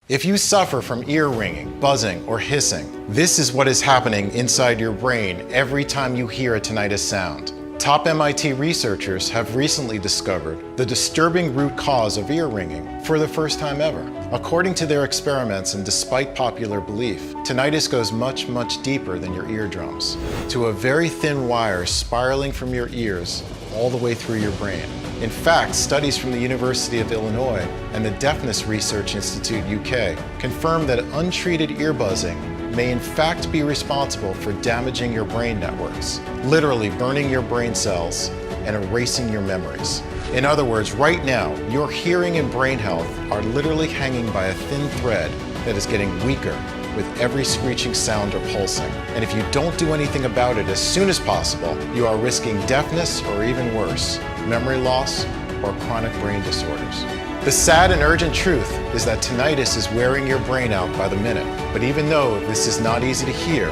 If you suffer from ear ringing, buzzing, or hissing, this is what is happening inside your brain every time you hear a tinnitus sound. Top MIT researchers have recently discovered the disturbing root cause of ear ringing for the first time ever. According to their experiments, and despite popular belief, tinnitus goes much, much deeper than your eardrums, to a very thin wire spiraling from your ears all the way through your brain. In fact, studies from the University of Illinois and the Deafness Research Institute UK confirm that untreated ear buzzing may in fact be responsible for damaging your brain networks, literally burning your brain cells and erasing your memories. In other words, right now, your hearing and brain health are literally hanging by a thin thread that is getting weaker with every screeching sound or pulsing. And if you don't do anything about it as soon as possible, you are risking deafness or even worse, memory loss or chronic brain disorders. The sad and urgent truth is that tinnitus is wearing your brain out by the minute. But even though this is not easy to hear,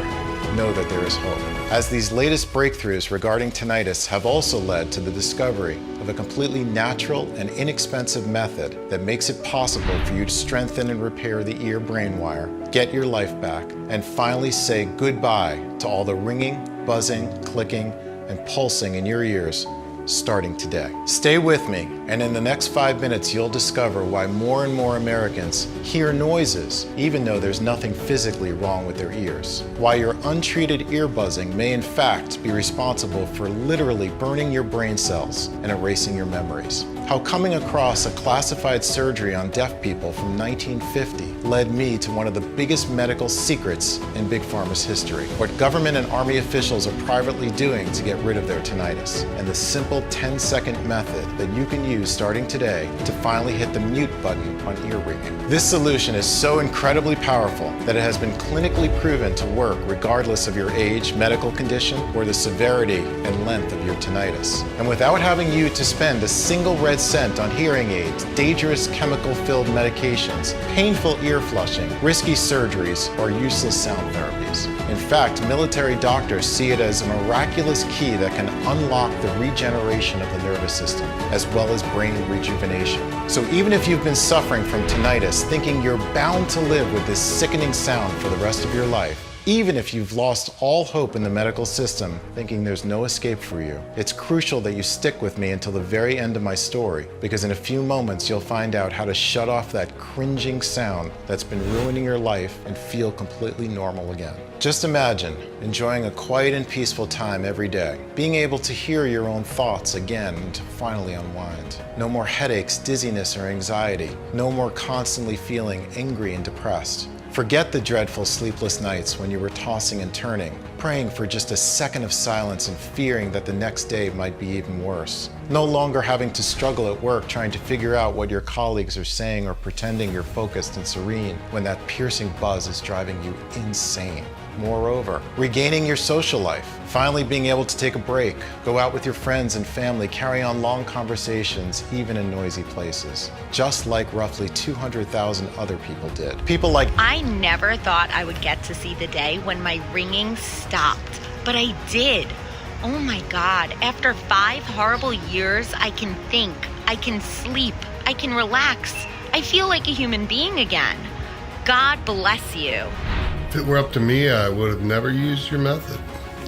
know that there is hope, as these latest breakthroughs regarding tinnitus have also led to the discovery of a completely natural and inexpensive method that makes it possible for you to strengthen and repair the ear-brain wire, get your life back, and finally say goodbye to all the ringing, buzzing, clicking, and pulsing in your ears starting today. Stay with me, and in the next 5 minutes you'll discover why more and more Americans hear noises even though there's nothing physically wrong with their ears. Why your untreated ear buzzing may in fact be responsible for literally burning your brain cells and erasing your memories. How coming across a classified surgery on deaf people from 1950 led me to one of the biggest medical secrets in Big Pharma's history. What government and Army officials are privately doing to get rid of their tinnitus, and the simple 10-second method that you can use starting today to finally hit the mute button on ear ringing. This solution is so incredibly powerful that it has been clinically proven to work regardless of your age, medical condition, or the severity and length of your tinnitus. And without having you to spend a single red cent on hearing aids, dangerous chemical-filled medications, painful ear flushing, risky surgeries, or useless sound therapies. In fact, military doctors see it as a miraculous key that can unlock the regeneration of the nervous system, as well as brain rejuvenation. So even if you've been suffering from tinnitus, thinking you're bound to live with this sickening sound for the rest of your life, even if you've lost all hope in the medical system, thinking there's no escape for you, it's crucial that you stick with me until the very end of my story, because in a few moments you'll find out how to shut off that cringing sound that's been ruining your life and feel completely normal again. Just imagine enjoying a quiet and peaceful time every day, being able to hear your own thoughts again and to finally unwind. No more headaches, dizziness, or anxiety. No more constantly feeling angry and depressed. Forget the dreadful sleepless nights when you were tossing and turning, praying for just a second of silence and fearing that the next day might be even worse. No longer having to struggle at work trying to figure out what your colleagues are saying or pretending you're focused and serene when that piercing buzz is driving you insane. Moreover, regaining your social life, finally being able to take a break, go out with your friends and family, carry on long conversations, even in noisy places, just like roughly 200,000 other people did. People like, I never thought I would get to see the day when my ringing stopped, but I did. Oh my God, after 5 horrible years, I can think, I can sleep, I can relax. I feel like a human being again. God bless you. If it were up to me, I would have never used your method.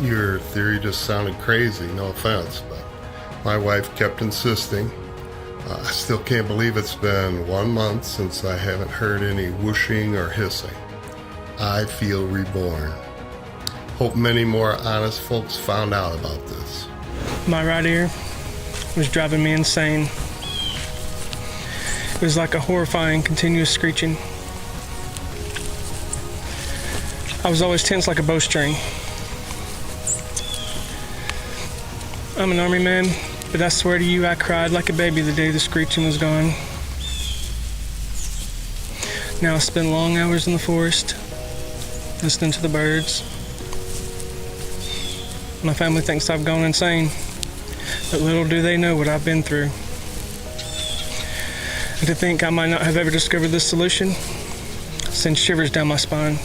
Your theory just sounded crazy, no offense, but my wife kept insisting. I still can't believe it's been 1 month since I haven't heard any whooshing or hissing. I feel reborn. Hope many more honest folks found out about this. My right ear was driving me insane. It was like a horrifying, continuous screeching. I was always tense like a bowstring. I'm an Army man, but I swear to you, I cried like a baby the day the screeching was gone. Now I spend long hours in the forest, listening to the birds. My family thinks I've gone insane, but little do they know what I've been through. And to think I might not have ever discovered this solution sends shivers down my spine.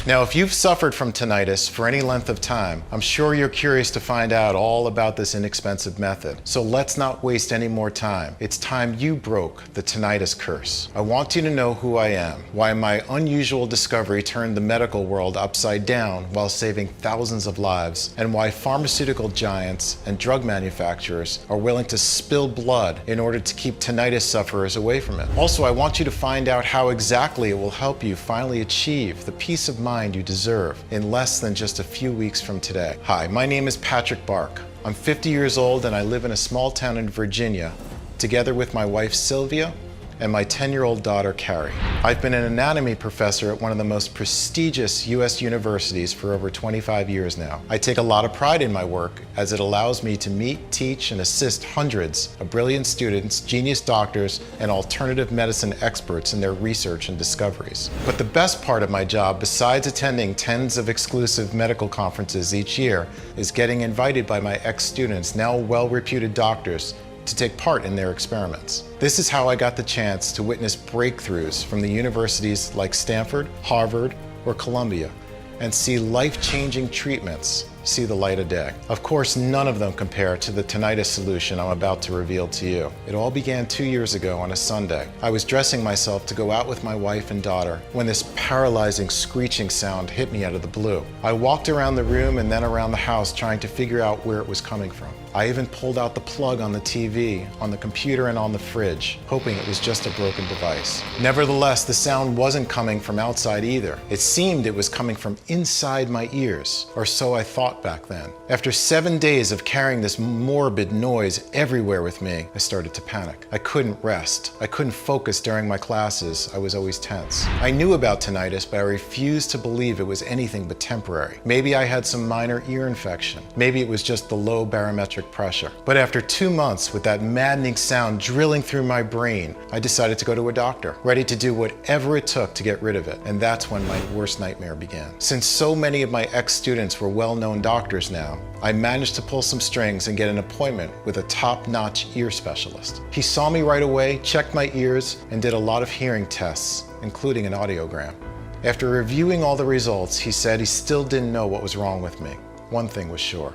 Now, if you've suffered from tinnitus for any length of time, I'm sure you're curious to find out all about this inexpensive method. So let's not waste any more time. It's time you broke the tinnitus curse. I want you to know who I am, why my unusual discovery turned the medical world upside down while saving thousands of lives, and why pharmaceutical giants and drug manufacturers are willing to spill blood in order to keep tinnitus sufferers away from it. Also, I want you to find out how exactly it will help you finally achieve the peace of mind you deserve in less than just a few weeks from today. Hi, my name is Patrick Bark. I'm 50 years old and I live in a small town in Virginia, together with my wife Sylvia and my 10-year-old daughter Carrie. I've been an anatomy professor at one of the most prestigious US universities for over 25 years now. I take a lot of pride in my work as it allows me to meet, teach, and assist hundreds of brilliant students, genius doctors, and alternative medicine experts in their research and discoveries. But the best part of my job, besides attending tens of exclusive medical conferences each year, is getting invited by my ex-students, now well-reputed doctors, to take part in their experiments. This is how I got the chance to witness breakthroughs from the universities like Stanford, Harvard, or Columbia, and see life-changing treatments see the light of day. Of course, none of them compare to the tinnitus solution I'm about to reveal to you. It all began 2 years ago on a Sunday. I was dressing myself to go out with my wife and daughter when this paralyzing screeching sound hit me out of the blue. I walked around the room and then around the house trying to figure out where it was coming from. I even pulled out the plug on the TV, on the computer, and on the fridge, hoping it was just a broken device. Nevertheless, the sound wasn't coming from outside either. It seemed it was coming from inside my ears, or so I thought back then. After 7 days of carrying this morbid noise everywhere with me, I started to panic. I couldn't rest. I couldn't focus during my classes. I was always tense. I knew about tinnitus, but I refused to believe it was anything but temporary. Maybe I had some minor ear infection. Maybe it was just the low barometric pressure. But after 2 months with that maddening sound drilling through my brain, I decided to go to a doctor, ready to do whatever it took to get rid of it. And that's when my worst nightmare began. Since so many of my ex-students were well-known doctors now, I managed to pull some strings and get an appointment with a top-notch ear specialist. He saw me right away, checked my ears, and did a lot of hearing tests, including an audiogram. After reviewing all the results, he said he still didn't know what was wrong with me. One thing was sure.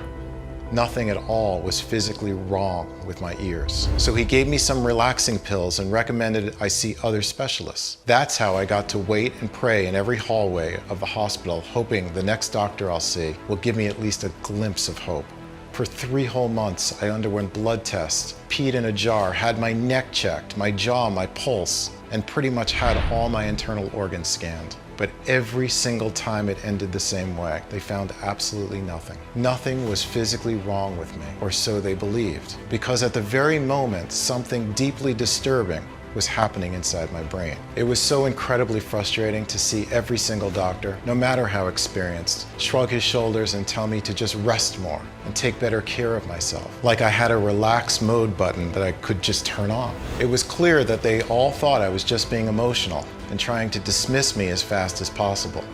Nothing at all was physically wrong with my ears. So he gave me some relaxing pills and recommended I see other specialists. That's how I got to wait and pray in every hallway of the hospital, hoping the next doctor I'll see will give me at least a glimpse of hope. For 3 whole months, I underwent blood tests, peed in a jar, had my neck checked, my jaw, my pulse, and pretty much had all my internal organs scanned. But every single time it ended the same way. They found absolutely nothing. Nothing was physically wrong with me, or so they believed, because at the very moment, something deeply disturbing was happening inside my brain. It was so incredibly frustrating to see every single doctor, no matter how experienced, shrug his shoulders and tell me to just rest more and take better care of myself, like I had a relax mode button that I could just turn on. It was clear that they all thought I was just being emotional and trying to dismiss me as fast as possible.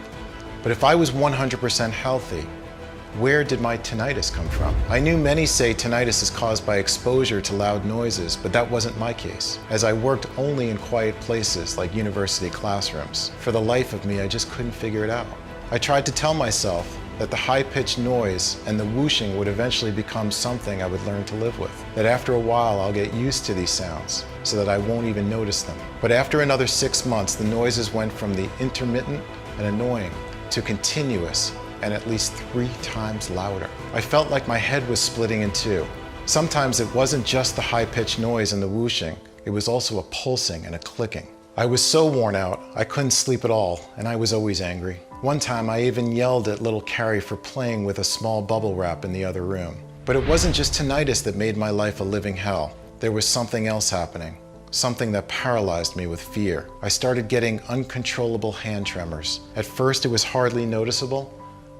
But if I was 100% healthy, where did my tinnitus come from? I knew many say tinnitus is caused by exposure to loud noises, but that wasn't my case, as I worked only in quiet places like university classrooms. For the life of me, I just couldn't figure it out. I tried to tell myself that the high-pitched noise and the whooshing would eventually become something I would learn to live with, that after a while I'll get used to these sounds so that I won't even notice them. But after another 6 months, the noises went from the intermittent and annoying to continuous and at least 3 times louder. I felt like my head was splitting in two. Sometimes it wasn't just the high-pitched noise and the whooshing, it was also a pulsing and a clicking. I was so worn out, I couldn't sleep at all, and I was always angry. One time I even yelled at little Carrie for playing with a small bubble wrap in the other room. But it wasn't just tinnitus that made my life a living hell. There was something else happening. Something that paralyzed me with fear. I started getting uncontrollable hand tremors. At first it was hardly noticeable.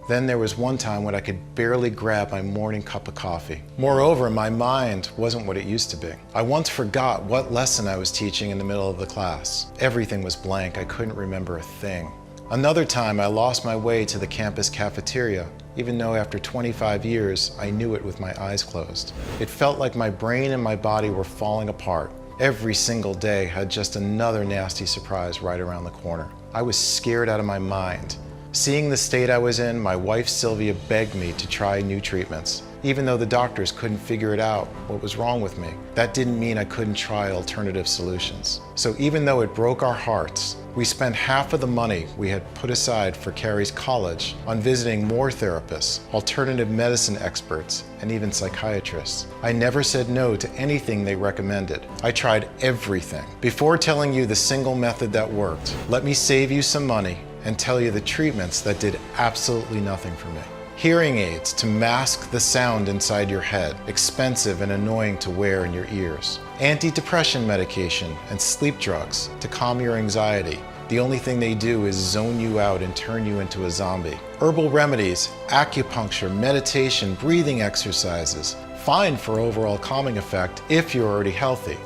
Then there was one time when I could barely grab my morning cup of coffee. Moreover, my mind wasn't what it used to be. I once forgot what lesson I was teaching in the middle of the class. Everything was blank. I couldn't remember a thing. Another time I lost my way to the campus cafeteria, even though after 25 years I knew it with my eyes closed. It felt like my brain and my body were falling apart. Every single day had just another nasty surprise right around the corner. I was scared out of my mind. Seeing the state I was in, my wife Sylvia begged me to try new treatments. Even though the doctors couldn't figure it out what was wrong with me, that didn't mean I couldn't try alternative solutions. So even though it broke our hearts, we spent half of the money we had put aside for Carrie's college on visiting more therapists, alternative medicine experts, and even psychiatrists. I never said no to anything they recommended. I tried everything. Before telling you the single method that worked, let me save you some money and tell you the treatments that did absolutely nothing for me. Hearing aids to mask the sound inside your head, expensive and annoying to wear in your ears. Antidepressant medication and sleep drugs to calm your anxiety. The only thing they do is zone you out and turn you into a zombie. Herbal remedies, acupuncture, meditation, breathing exercises. Fine for overall calming effect if you're already healthy,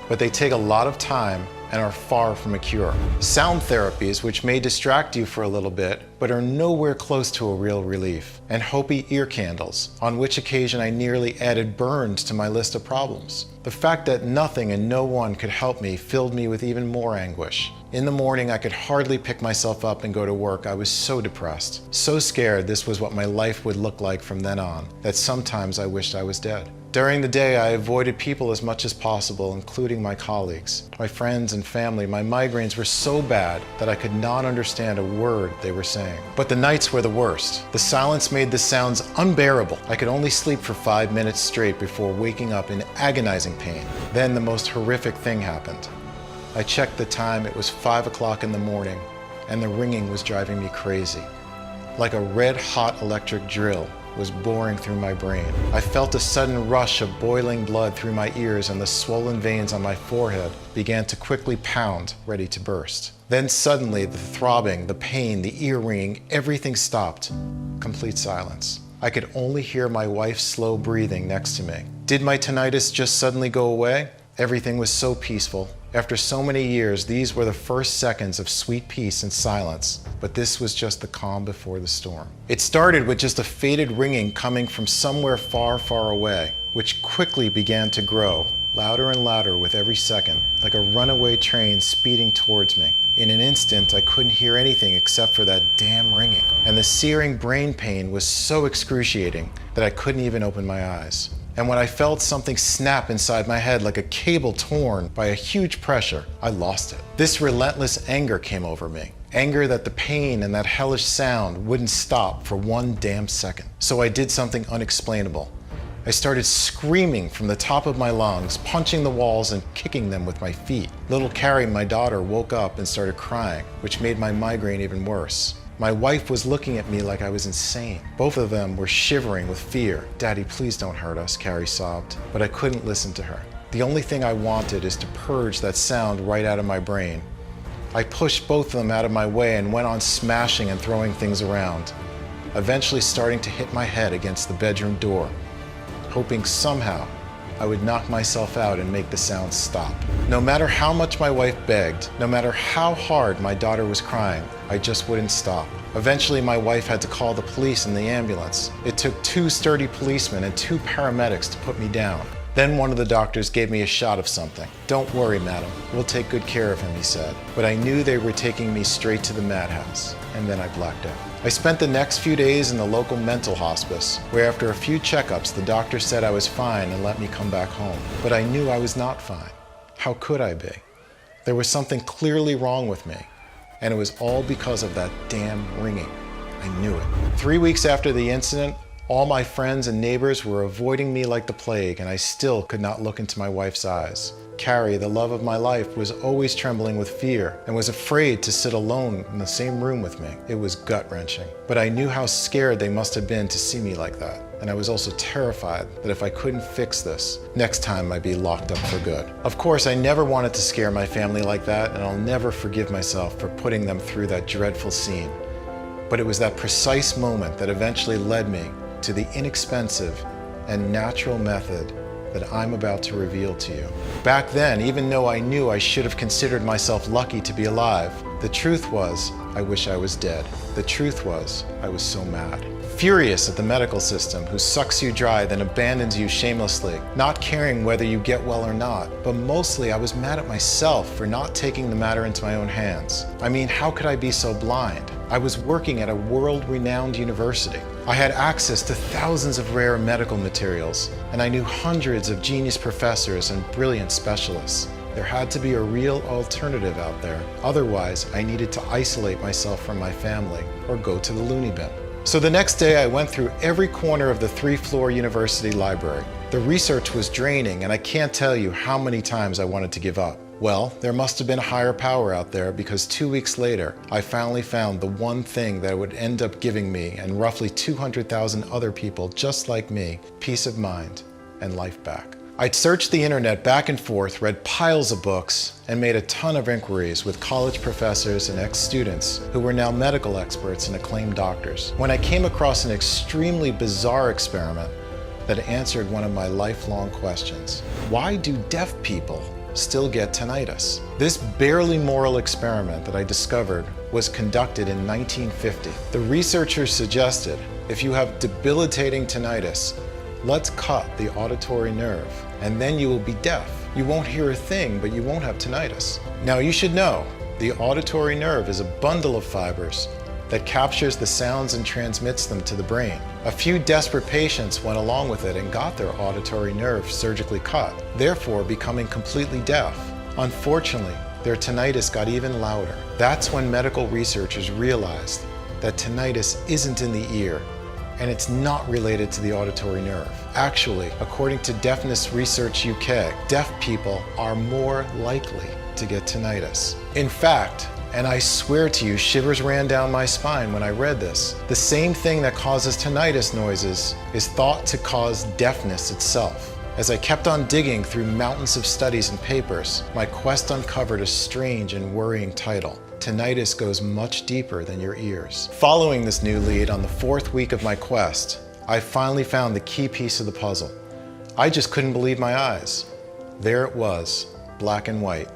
but they take a lot of time and are far from a cure. Sound therapies, which may distract you for a little bit, but are nowhere close to a real relief. And Hopi ear candles, on which occasion I nearly added burns to my list of problems. The fact that nothing and no one could help me filled me with even more anguish. In the morning, I could hardly pick myself up and go to work. I was so depressed, so scared this was what my life would look like from then on, that sometimes I wished I was dead. During the day, I avoided people as much as possible, including my colleagues, my friends and family. My migraines were so bad that I could not understand a word they were saying. But the nights were the worst. The silence made the sounds unbearable. I could only sleep for 5 minutes straight before waking up in agonizing pain. Then the most horrific thing happened. I checked the time, it was 5 o'clock in the morning, and the ringing was driving me crazy. Like a red-hot electric drill was boring through my brain. I felt a sudden rush of boiling blood through my ears, and the swollen veins on my forehead began to quickly pound, ready to burst. Then suddenly the throbbing, the pain, the ear ringing, everything stopped. Complete silence. I could only hear my wife's slow breathing next to me. Did my tinnitus just suddenly go away? Everything was so peaceful. After so many years, these were the first seconds of sweet peace and silence, but this was just the calm before the storm. It started with just a faded ringing coming from somewhere far, far away, which quickly began to grow, louder and louder with every second, like a runaway train speeding towards me. In an instant, I couldn't hear anything except for that damn ringing, and the searing brain pain was so excruciating that I couldn't even open my eyes. And when I felt something snap inside my head like a cable torn by a huge pressure, I lost it. This relentless anger came over me. Anger that the pain and that hellish sound wouldn't stop for one damn second. So I did something unexplainable. I started screaming from the top of my lungs, punching the walls and kicking them with my feet. Little Carrie, my daughter, woke up and started crying, which made my migraine even worse. My wife was looking at me like I was insane. Both of them were shivering with fear. "Daddy, please don't hurt us," Carrie sobbed. But I couldn't listen to her. The only thing I wanted is to purge that sound right out of my brain. I pushed both of them out of my way and went on smashing and throwing things around, eventually starting to hit my head against the bedroom door, hoping somehow I would knock myself out and make the sound stop. No matter how much my wife begged, no matter how hard my daughter was crying, I just wouldn't stop. Eventually, my wife had to call the police and the ambulance. It took 2 sturdy policemen and 2 paramedics to put me down. Then one of the doctors gave me a shot of something. "Don't worry, madam, we'll take good care of him," he said. But I knew they were taking me straight to the madhouse, and then I blacked out. I spent the next few days in the local mental hospice, where after a few checkups, the doctor said I was fine and let me come back home. But I knew I was not fine. How could I be? There was something clearly wrong with me, and it was all because of that damn ringing. I knew it. 3 weeks after the incident, all my friends and neighbors were avoiding me like the plague, and I still could not look into my wife's eyes. Carrie, the love of my life, was always trembling with fear and was afraid to sit alone in the same room with me. It was gut-wrenching. But I knew how scared they must have been to see me like that. And I was also terrified that if I couldn't fix this, next time I'd be locked up for good. Of course, I never wanted to scare my family like that, and I'll never forgive myself for putting them through that dreadful scene. But it was that precise moment that eventually led me to the inexpensive and natural method that I'm about to reveal to you. Back then, even though I knew I should have considered myself lucky to be alive, the truth was, I wish I was dead. The truth was, I was so mad. furious at the medical system who sucks you dry then abandons you shamelessly, not caring whether you get well or not. But mostly I was mad at myself for not taking the matter into my own hands. I mean, how could I be so blind? I was working at a world-renowned university. I had access to thousands of rare medical materials, and I knew hundreds of genius professors and brilliant specialists. There had to be a real alternative out there. Otherwise, I needed to isolate myself from my family or go to the loony bin. So the next day I went through every corner of the 3-floor university library. The research was draining, and I can't tell you how many times I wanted to give up. Well, there must have been a higher power out there, because 2 weeks later, I finally found the one thing that would end up giving me and roughly 200,000 other people just like me peace of mind and life back. I'd searched the internet back and forth, read piles of books, and made a ton of inquiries with college professors and ex-students who were now medical experts and acclaimed doctors, when I came across an extremely bizarre experiment that answered one of my lifelong questions. Why do deaf people still get tinnitus? This barely moral experiment that I discovered was conducted in 1950. The researchers suggested if you have debilitating tinnitus, let's cut the auditory nerve, and then you will be deaf. You won't hear a thing, but you won't have tinnitus. Now you should know, the auditory nerve is a bundle of fibers that captures the sounds and transmits them to the brain. A few desperate patients went along with it and got their auditory nerve surgically cut, therefore becoming completely deaf. Unfortunately, their tinnitus got even louder. That's when medical researchers realized that tinnitus isn't in the ear, and it's not related to the auditory nerve. Actually, according to Deafness Research UK, deaf people are more likely to get tinnitus. In fact, and I swear to you, shivers ran down my spine when I read this, the same thing that causes tinnitus noises is thought to cause deafness itself. As I kept on digging through mountains of studies and papers, my quest uncovered a strange and worrying title: Tinnitus Goes Much Deeper Than Your Ears. Following this new lead on the 4th week of my quest, I finally found the key piece of the puzzle. I just couldn't believe my eyes. There it was, black and white.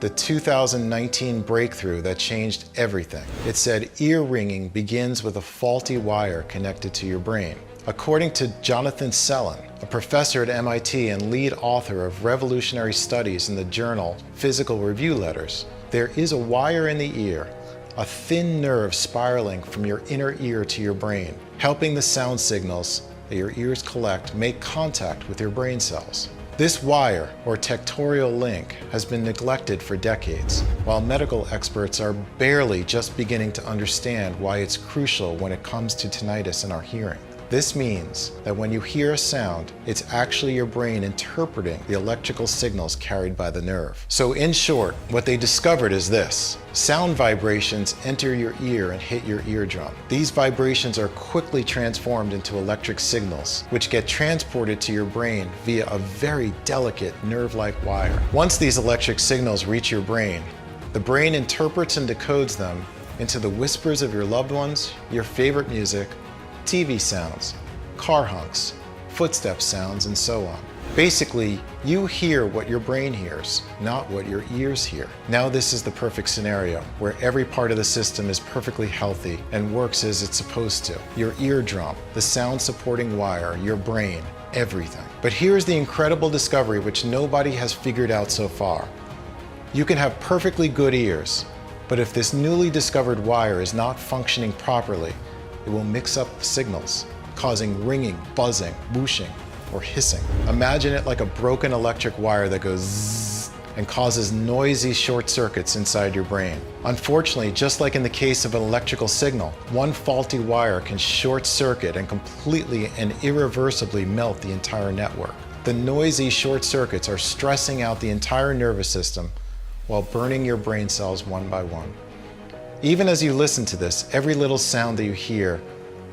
The 2019 breakthrough that changed everything. It said ear ringing begins with a faulty wire connected to your brain. According to Jonathan Sellin, a professor at MIT and lead author of revolutionary studies in the journal Physical Review Letters, there is a wire in the ear, a thin nerve spiraling from your inner ear to your brain, helping the sound signals that your ears collect make contact with your brain cells. This wire, or tectorial link, has been neglected for decades, while medical experts are barely just beginning to understand why it's crucial when it comes to tinnitus in our hearing. This means that when you hear a sound, it's actually your brain interpreting the electrical signals carried by the nerve. So in short, what they discovered is this: sound vibrations enter your ear and hit your eardrum. These vibrations are quickly transformed into electric signals, which get transported to your brain via a very delicate nerve-like wire. Once these electric signals reach your brain, the brain interprets and decodes them into the whispers of your loved ones, your favorite music, TV sounds, car honks, footstep sounds, and so on. Basically, you hear what your brain hears, not what your ears hear. Now this is the perfect scenario, where every part of the system is perfectly healthy and works as it's supposed to. Your eardrum, the sound supporting wire, your brain, everything. But here's the incredible discovery which nobody has figured out so far. You can have perfectly good ears, but if this newly discovered wire is not functioning properly, it will mix up signals, causing ringing, buzzing, whooshing, or hissing. Imagine it like a broken electric wire that goes zzz and causes noisy short circuits inside your brain. Unfortunately, just like in the case of an electrical signal, one faulty wire can short circuit and completely and irreversibly melt the entire network. The noisy short circuits are stressing out the entire nervous system while burning your brain cells one by one. Even as you listen to this, every little sound that you hear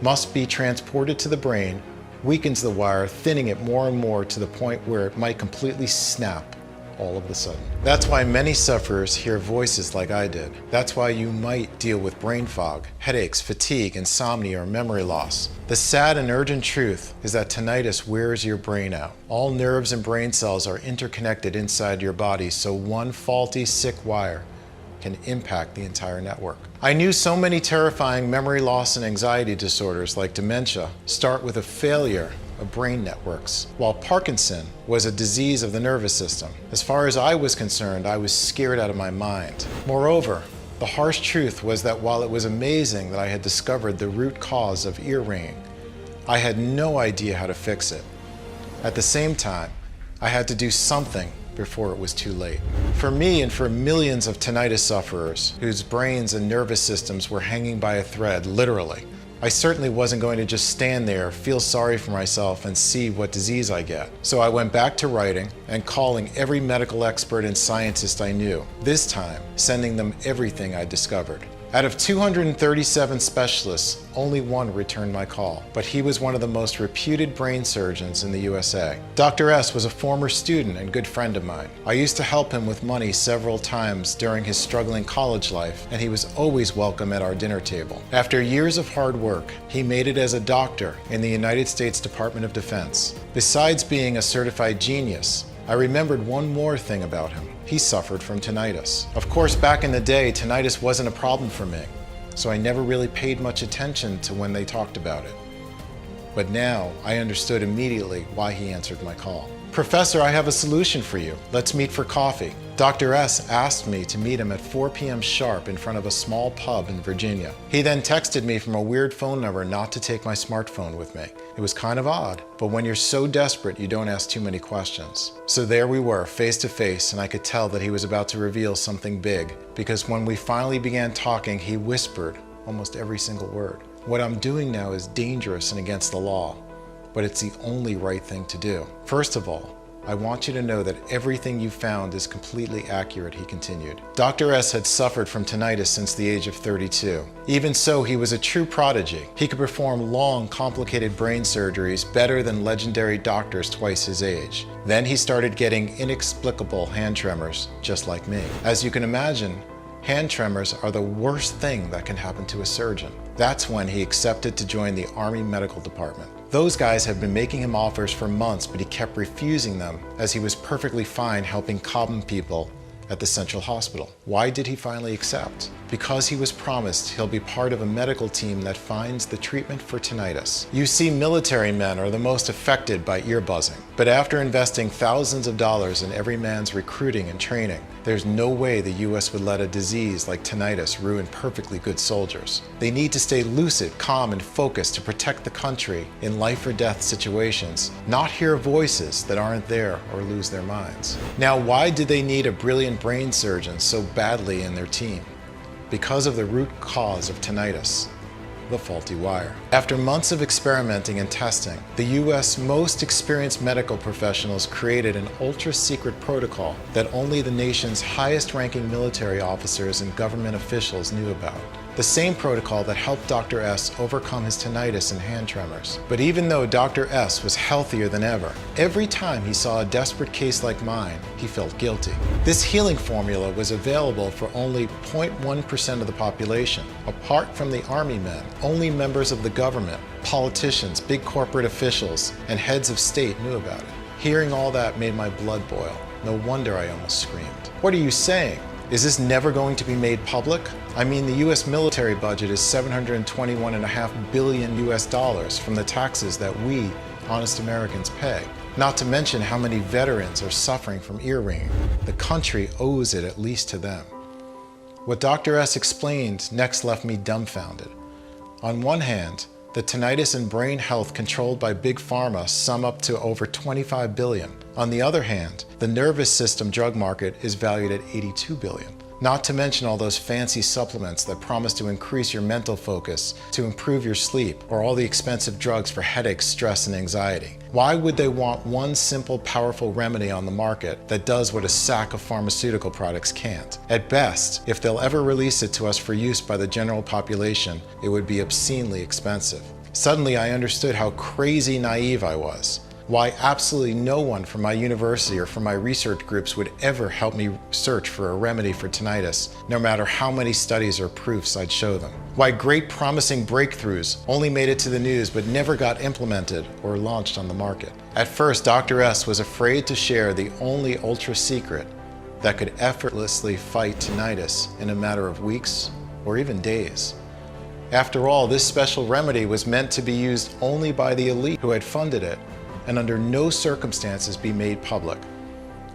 must be transported to the brain, weakens the wire, thinning it more and more to the point where it might completely snap all of a sudden. That's why many sufferers hear voices like I did. That's why you might deal with brain fog, headaches, fatigue, insomnia, or memory loss. The sad and urgent truth is that tinnitus wears your brain out. All nerves and brain cells are interconnected inside your body, so one faulty, sick wire can impact the entire network. I knew so many terrifying memory loss and anxiety disorders like dementia start with a failure of brain networks, while Parkinson was a disease of the nervous system. As far as I was concerned, I was scared out of my mind. Moreover, the harsh truth was that while it was amazing that I had discovered the root cause of ear ringing, I had no idea how to fix it. At the same time, I had to do something before it was too late. For me and for millions of tinnitus sufferers whose brains and nervous systems were hanging by a thread, literally, I certainly wasn't going to just stand there, feel sorry for myself, and see what disease I get. So I went back to writing and calling every medical expert and scientist I knew, this time sending them everything I discovered. Out of 237 specialists, only one returned my call, but he was one of the most reputed brain surgeons in the USA. Dr. S was a former student and good friend of mine. I used to help him with money several times during his struggling college life, and he was always welcome at our dinner table. After years of hard work, he made it as a doctor in the United States Department of Defense. Besides being a certified genius, I remembered one more thing about him. He suffered from tinnitus. Of course, back in the day, tinnitus wasn't a problem for me, so I never really paid much attention to when they talked about it. But now, I understood immediately why he answered my call. "Professor, I have a solution for you. Let's meet for coffee." Dr. S asked me to meet him at 4 p.m. sharp in front of a small pub in Virginia. He then texted me from a weird phone number not to take my smartphone with me. It was kind of odd, but when you're so desperate, you don't ask too many questions. So there we were, face to face, and I could tell that he was about to reveal something big, because when we finally began talking, he whispered almost every single word. "What I'm doing now is dangerous and against the law, but it's the only right thing to do. First of all, I want you to know that everything you found is completely accurate," he continued. Dr. S had suffered from tinnitus since the age of 32. Even so, he was a true prodigy. He could perform long, complicated brain surgeries better than legendary doctors twice his age. Then he started getting inexplicable hand tremors, just like me. As you can imagine, hand tremors are the worst thing that can happen to a surgeon. That's when he accepted to join the Army Medical Department. Those guys had been making him offers for months, but he kept refusing them as he was perfectly fine helping common people at the Central Hospital. Why did he finally accept? Because he was promised he'll be part of a medical team that finds the treatment for tinnitus. You see, military men are the most affected by ear buzzing, but after investing thousands of dollars in every man's recruiting and training, there's no way the US would let a disease like tinnitus ruin perfectly good soldiers. They need to stay lucid, calm, and focused to protect the country in life or death situations, not hear voices that aren't there or lose their minds. Now, why did they need a brilliant brain surgeon so badly in their team? Because of the root cause of tinnitus, the faulty wire. After months of experimenting and testing, the US most experienced medical professionals created an ultra-secret protocol that only the nation's highest-ranking military officers and government officials knew about. The same protocol that helped Dr. S overcome his tinnitus and hand tremors. But even though Dr. S was healthier than ever, every time he saw a desperate case like mine, he felt guilty. This healing formula was available for only 0.1% of the population. Apart from the Army men, only members of the government, politicians, big corporate officials, and heads of state knew about it. Hearing all that made my blood boil. No wonder I almost screamed. "What are you saying? Is this never going to be made public? I mean, the US military budget is $721.5 billion US from the taxes that we, honest Americans, pay. Not to mention how many veterans are suffering from ear ringing. The country owes it at least to them." What Dr. S explained next left me dumbfounded. On one hand, the tinnitus and brain health controlled by Big Pharma sum up to over $25 billion. On the other hand, the nervous system drug market is valued at $82 billion. Not to mention all those fancy supplements that promise to increase your mental focus, to improve your sleep, or all the expensive drugs for headaches, stress, and anxiety. Why would they want one simple, powerful remedy on the market that does what a sack of pharmaceutical products can't? At best, if they'll ever release it to us for use by the general population, it would be obscenely expensive. Suddenly, I understood how crazy naive I was. Why absolutely no one from my university or from my research groups would ever help me search for a remedy for tinnitus, no matter how many studies or proofs I'd show them. Why great promising breakthroughs only made it to the news but never got implemented or launched on the market. At first, Dr. S was afraid to share the only ultra secret that could effortlessly fight tinnitus in a matter of weeks or even days. After all, this special remedy was meant to be used only by the elite who had funded it, and under no circumstances be made public.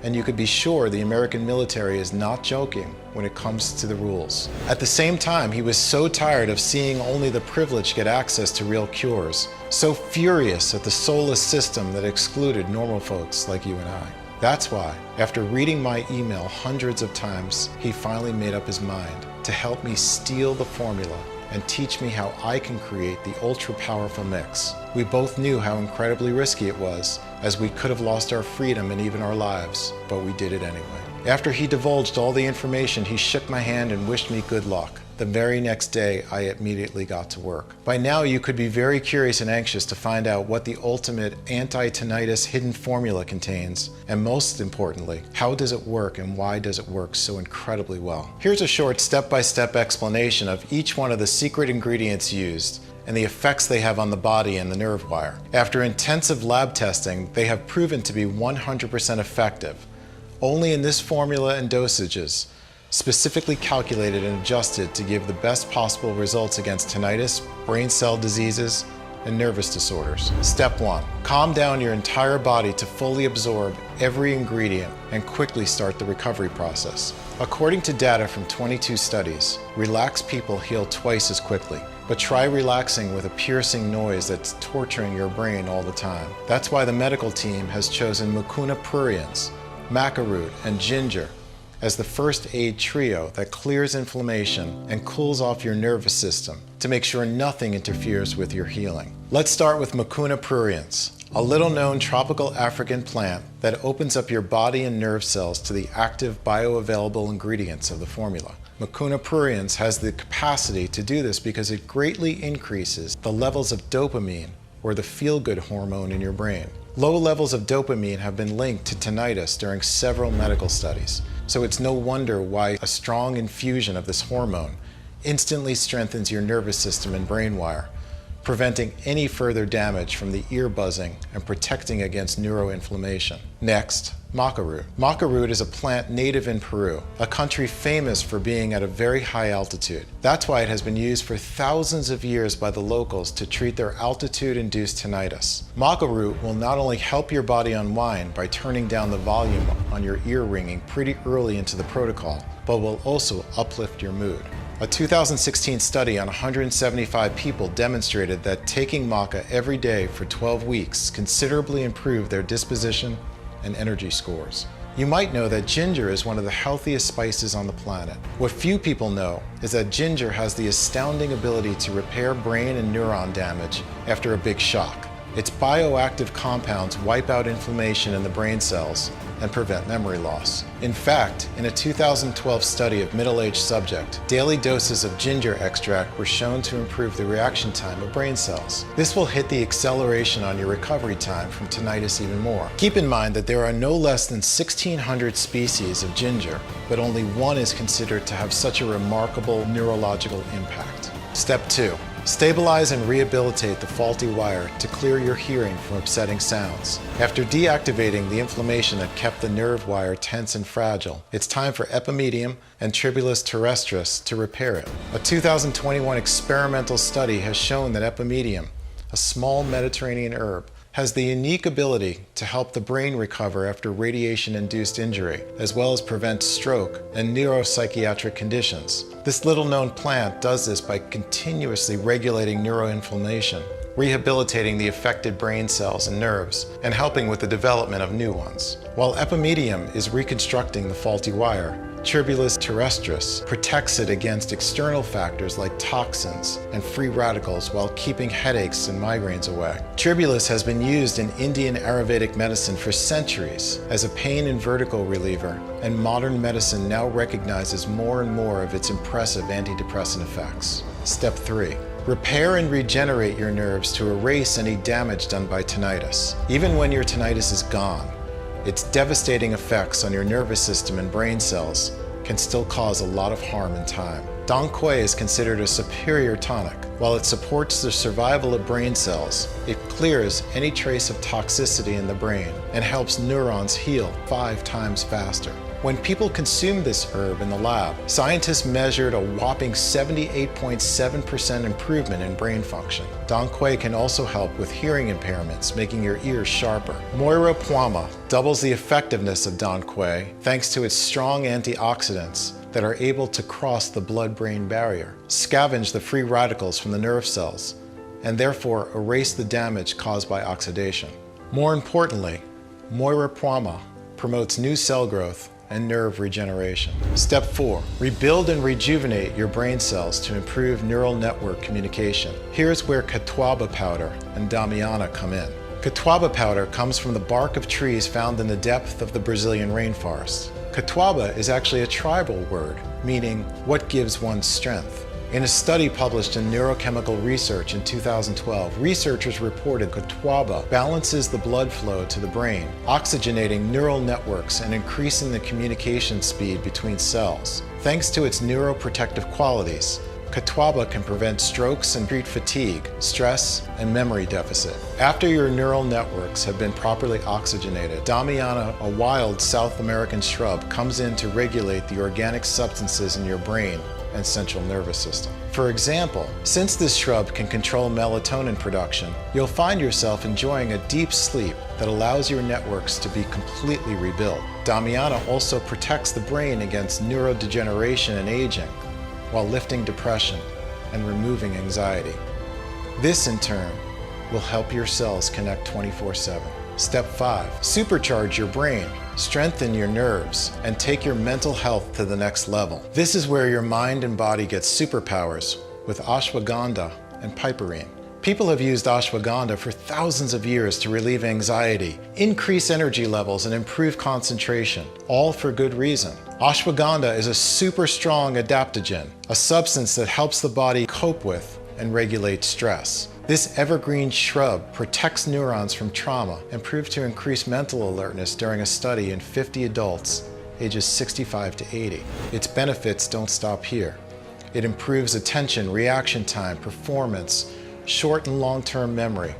And you could be sure the American military is not joking when it comes to the rules. At the same time, he was so tired of seeing only the privileged get access to real cures, so furious at the soulless system that excluded normal folks like you and I. That's why, after reading my email hundreds of times, he finally made up his mind to help me steal the formula and teach me how I can create the ultra-powerful mix. We both knew how incredibly risky it was, as we could have lost our freedom and even our lives, but we did it anyway. After he divulged all the information, he shook my hand and wished me good luck. The very next day, I immediately got to work. By now, you could be very curious and anxious to find out what the ultimate anti-tinnitus hidden formula contains, and most importantly, how does it work and why does it work so incredibly well? Here's a short step-by-step explanation of each one of the secret ingredients used and the effects they have on the body and the nerve wire. After intensive lab testing, they have proven to be 100% effective. Only in this formula and dosages, specifically calculated and adjusted to give the best possible results against tinnitus, brain cell diseases, and nervous disorders. Step 1. Calm down your entire body to fully absorb every ingredient and quickly start the recovery process. According to data from 22 studies, relaxed people heal twice as quickly. But try relaxing with a piercing noise that's torturing your brain all the time. That's why the medical team has chosen mucuna pruriens, maca root, and ginger as the first aid trio that clears inflammation and cools off your nervous system to make sure nothing interferes with your healing. Let's start with mucuna pruriens, a little-known tropical African plant that opens up your body and nerve cells to the active bioavailable ingredients of the formula. Mucuna pruriens has the capacity to do this because it greatly increases the levels of dopamine, or the feel-good hormone in your brain. Low levels of dopamine have been linked to tinnitus during several medical studies, so it's no wonder why a strong infusion of this hormone instantly strengthens your nervous system and brain wire, preventing any further damage from the ear buzzing and protecting against neuroinflammation. Next, maca root. Maca root is a plant native in Peru, a country famous for being at a very high altitude. That's why it has been used for thousands of years by the locals to treat their altitude-induced tinnitus. Maca root will not only help your body unwind by turning down the volume on your ear ringing pretty early into the protocol, but will also uplift your mood. A 2016 study on 175 people demonstrated that taking maca every day for 12 weeks considerably improved their disposition and energy scores. You might know that ginger is one of the healthiest spices on the planet. What few people know is that ginger has the astounding ability to repair brain and neuron damage after a big shock. Its bioactive compounds wipe out inflammation in the brain cells and prevent memory loss. In fact, in a 2012 study of middle-aged subjects, daily doses of ginger extract were shown to improve the reaction time of brain cells. This will hit the acceleration on your recovery time from tinnitus even more. Keep in mind that there are no less than 1,600 species of ginger, but only one is considered to have such a remarkable neurological impact. Step 2. Stabilize and rehabilitate the faulty wire to clear your hearing from upsetting sounds. After deactivating the inflammation that kept the nerve wire tense and fragile, it's time for epimedium and tribulus terrestris to repair it. A 2021 experimental study has shown that epimedium, a small Mediterranean herb, has the unique ability to help the brain recover after radiation-induced injury, as well as prevent stroke and neuropsychiatric conditions. This little-known plant does this by continuously regulating neuroinflammation, rehabilitating the affected brain cells and nerves, and helping with the development of new ones. While epimedium is reconstructing the faulty wire, tribulus terrestris protects it against external factors like toxins and free radicals while keeping headaches and migraines away. Tribulus has been used in Indian Ayurvedic medicine for centuries as a pain and vertigo reliever, and modern medicine now recognizes more and more of its impressive antidepressant effects. Step 3. Repair and regenerate your nerves to erase any damage done by tinnitus. Even when your tinnitus is gone, its devastating effects on your nervous system and brain cells can still cause a lot of harm in time. Dong Quai is considered a superior tonic. While it supports the survival of brain cells, it clears any trace of toxicity in the brain and helps neurons heal 5 times faster. When people consumed this herb in the lab, scientists measured a whopping 78.7% improvement in brain function. Dong Quai can also help with hearing impairments, making your ears sharper. Moira Puama doubles the effectiveness of Dong Quai thanks to its strong antioxidants that are able to cross the blood-brain barrier, scavenge the free radicals from the nerve cells, and therefore erase the damage caused by oxidation. More importantly, Moira Puama promotes new cell growth and nerve regeneration. Step 4. Rebuild and rejuvenate your brain cells to improve neural network communication. Here's where Catawba powder and Damiana come in. Catawba powder comes from the bark of trees found in the depth of the Brazilian rainforest. Catawba is actually a tribal word, meaning what gives one strength. In a study published in Neurochemical Research in 2012, researchers reported Catawba balances the blood flow to the brain, oxygenating neural networks and increasing the communication speed between cells. Thanks to its neuroprotective qualities, Catawba can prevent strokes and treat fatigue, stress, and memory deficit. After your neural networks have been properly oxygenated, Damiana, a wild South American shrub, comes in to regulate the organic substances in your brain and central nervous system. For example, since this shrub can control melatonin production, you'll find yourself enjoying a deep sleep that allows your networks to be completely rebuilt. Damiana also protects the brain against neurodegeneration and aging, while lifting depression and removing anxiety. This, in turn, will help your cells connect 24/7. Step 5. Supercharge your brain, strengthen your nerves, and take your mental health to the next level. This is where your mind and body get superpowers with ashwagandha and piperine. People have used ashwagandha for thousands of years to relieve anxiety, increase energy levels, and improve concentration, all for good reason. Ashwagandha is a super strong adaptogen, a substance that helps the body cope with and regulate stress. This evergreen shrub protects neurons from trauma and proved to increase mental alertness during a study in 50 adults ages 65 to 80. Its benefits don't stop here. It improves attention, reaction time, performance, short and long-term memory,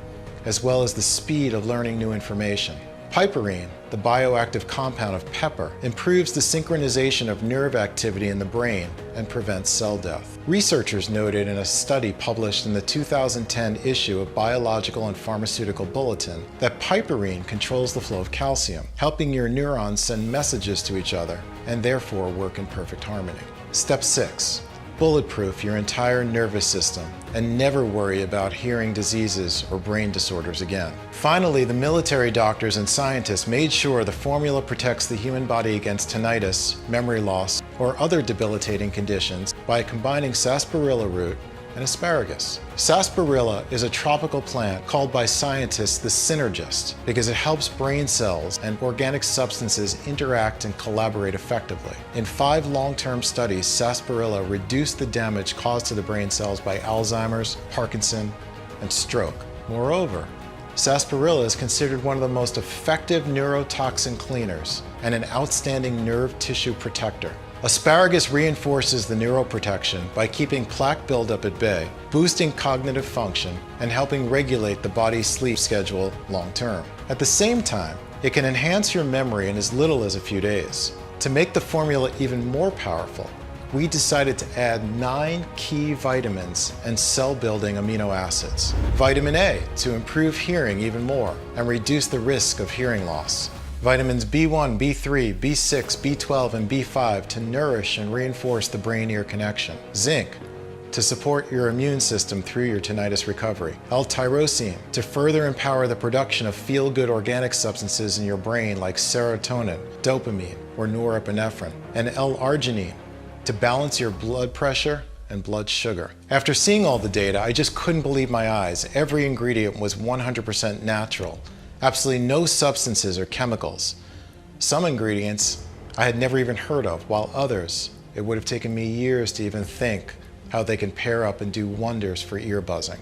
as well as the speed of learning new information. Piperine, the bioactive compound of pepper, improves the synchronization of nerve activity in the brain and prevents cell death. Researchers noted in a study published in the 2010 issue of Biological and Pharmaceutical Bulletin that piperine controls the flow of calcium, helping your neurons send messages to each other and therefore work in perfect harmony. Step 6. Bulletproof your entire nervous system and never worry about hearing diseases or brain disorders again. Finally, the military doctors and scientists made sure the formula protects the human body against tinnitus, memory loss, or other debilitating conditions by combining sarsaparilla root and asparagus. Sarsaparilla is a tropical plant called by scientists the synergist because it helps brain cells and organic substances interact and collaborate effectively. In 5 long-term studies, sarsaparilla reduced the damage caused to the brain cells by Alzheimer's, Parkinson, and stroke. Moreover, sarsaparilla is considered one of the most effective neurotoxin cleaners and an outstanding nerve tissue protector. Asparagus reinforces the neuroprotection by keeping plaque buildup at bay, boosting cognitive function, and helping regulate the body's sleep schedule long-term. At the same time, it can enhance your memory in as little as a few days. To make the formula even more powerful, we decided to add 9 key vitamins and cell-building amino acids. Vitamin A to improve hearing even more and reduce the risk of hearing loss. Vitamins B1, B3, B6, B12, and B5 to nourish and reinforce the brain-ear connection. Zinc to support your immune system through your tinnitus recovery. L-tyrosine to further empower the production of feel-good organic substances in your brain like serotonin, dopamine, or norepinephrine. And L-arginine to balance your blood pressure and blood sugar. After seeing all the data, I just couldn't believe my eyes. Every ingredient was 100% natural. Absolutely no substances or chemicals. Some ingredients I had never even heard of, while others, it would have taken me years to even think how they can pair up and do wonders for ear buzzing.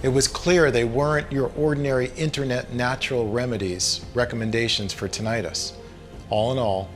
It was clear they weren't your ordinary internet natural remedies recommendations for tinnitus. All in all,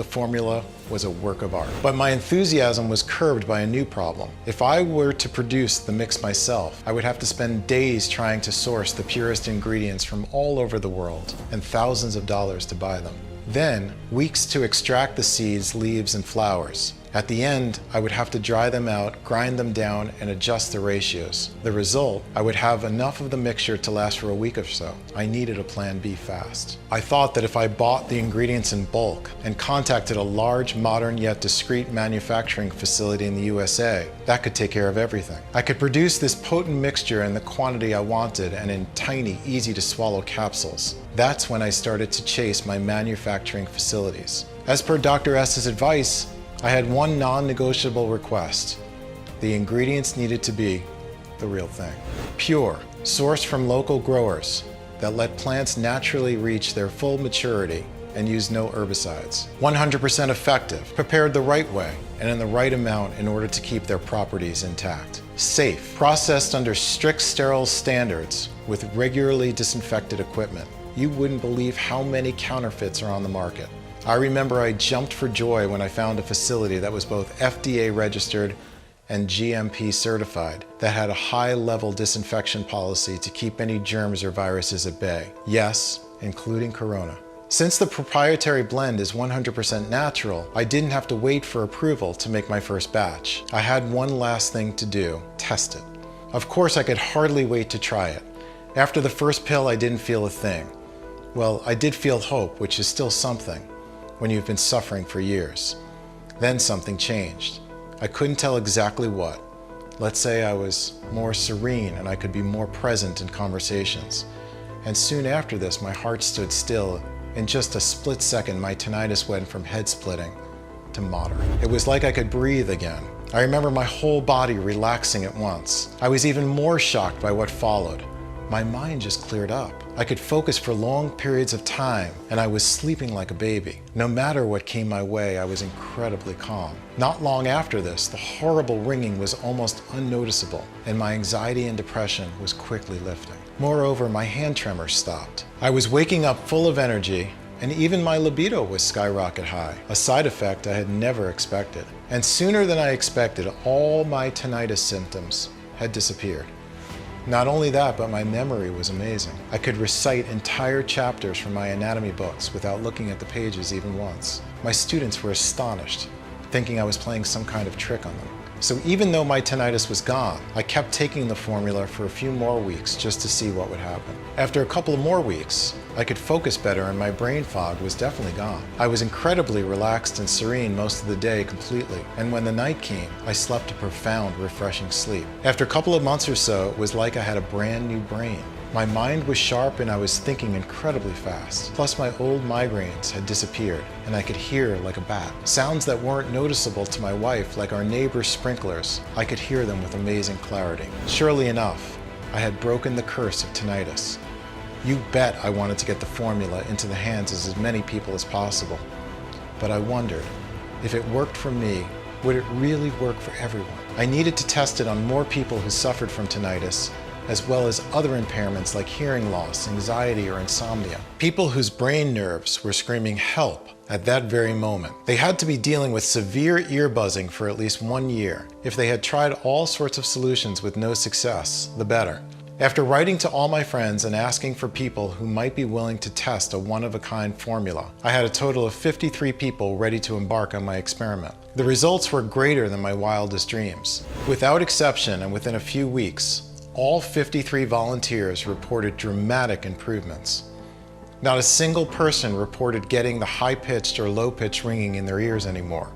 the formula was a work of art. But my enthusiasm was curbed by a new problem. If I were to produce the mix myself, I would have to spend days trying to source the purest ingredients from all over the world and thousands of dollars to buy them. Then, weeks to extract the seeds, leaves, and flowers. At the end, I would have to dry them out, grind them down, and adjust the ratios. The result, I would have enough of the mixture to last for a week or so. I needed a plan B fast. I thought that if I bought the ingredients in bulk and contacted a large, modern, yet discreet manufacturing facility in the USA, that could take care of everything. I could produce this potent mixture in the quantity I wanted and in tiny, easy-to-swallow capsules. That's when I started to chase my manufacturing facilities. As per Dr. S's advice, I had one non-negotiable request. The ingredients needed to be the real thing. Pure, sourced from local growers that let plants naturally reach their full maturity and use no herbicides. 100% effective, prepared the right way and in the right amount in order to keep their properties intact. Safe, processed under strict sterile standards with regularly disinfected equipment. You wouldn't believe how many counterfeits are on the market. I remember I jumped for joy when I found a facility that was both FDA registered and GMP certified, that had a high-level disinfection policy to keep any germs or viruses at bay. Yes, including corona. Since the proprietary blend is 100% natural, I didn't have to wait for approval to make my first batch. I had one last thing to do: test it. Of course, I could hardly wait to try it. After the first pill, I didn't feel a thing. Well, I did feel hope, which is still something when you've been suffering for years. Then something changed. I couldn't tell exactly what. Let's say I was more serene and I could be more present in conversations. And soon after this, my heart stood still. In just a split second, my tinnitus went from head splitting to moderate. It was like I could breathe again. I remember my whole body relaxing at once. I was even more shocked by what followed. My mind just cleared up. I could focus for long periods of time, and I was sleeping like a baby. No matter what came my way, I was incredibly calm. Not long after this, the horrible ringing was almost unnoticeable, and my anxiety and depression was quickly lifting. Moreover, my hand tremors stopped. I was waking up full of energy, and even my libido was skyrocket high, a side effect I had never expected. And sooner than I expected, all my tinnitus symptoms had disappeared. Not only that, but my memory was amazing. I could recite entire chapters from my anatomy books without looking at the pages even once. My students were astonished, thinking I was playing some kind of trick on them. So even though my tinnitus was gone, I kept taking the formula for a few more weeks just to see what would happen. After a couple of more weeks, I could focus better and my brain fog was definitely gone. I was incredibly relaxed and serene most of the day completely, and when the night came, I slept a profound, refreshing sleep. After a couple of months or so, it was like I had a brand new brain. My mind was sharp and I was thinking incredibly fast. Plus my old migraines had disappeared and I could hear like a bat. Sounds that weren't noticeable to my wife, like our neighbor's sprinklers, I could hear them with amazing clarity. Surely enough, I had broken the curse of tinnitus. You bet I wanted to get the formula into the hands of as many people as possible. But I wondered, if it worked for me, would it really work for everyone? I needed to test it on more people who suffered from tinnitus, as well as other impairments like hearing loss, anxiety, or insomnia. People whose brain nerves were screaming help at that very moment. They had to be dealing with severe ear buzzing for at least 1 year. If they had tried all sorts of solutions with no success, the better. After writing to all my friends and asking for people who might be willing to test a one-of-a-kind formula, I had a total of 53 people ready to embark on my experiment. The results were greater than my wildest dreams. Without exception, and within a few weeks, all 53 volunteers reported dramatic improvements. Not a single person reported getting the high-pitched or low-pitched ringing in their ears anymore.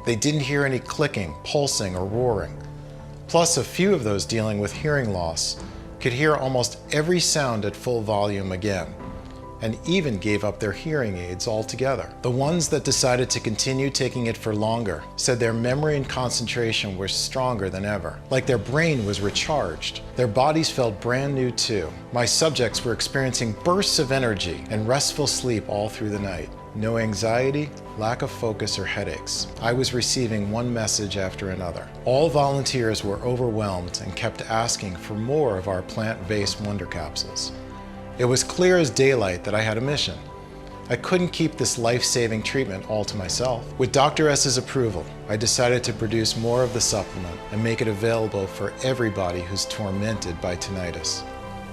They didn't hear any clicking, pulsing, or roaring. Plus, a few of those dealing with hearing loss could hear almost every sound at full volume again, and even gave up their hearing aids altogether. The ones that decided to continue taking it for longer said their memory and concentration were stronger than ever, like their brain was recharged. Their bodies felt brand new too. My subjects were experiencing bursts of energy and restful sleep all through the night. No anxiety, lack of focus, or headaches. I was receiving one message after another. All volunteers were overwhelmed and kept asking for more of our plant-based wonder capsules. It was clear as daylight that I had a mission. I couldn't keep this life-saving treatment all to myself. With Dr. S's approval, I decided to produce more of the supplement and make it available for everybody who's tormented by tinnitus.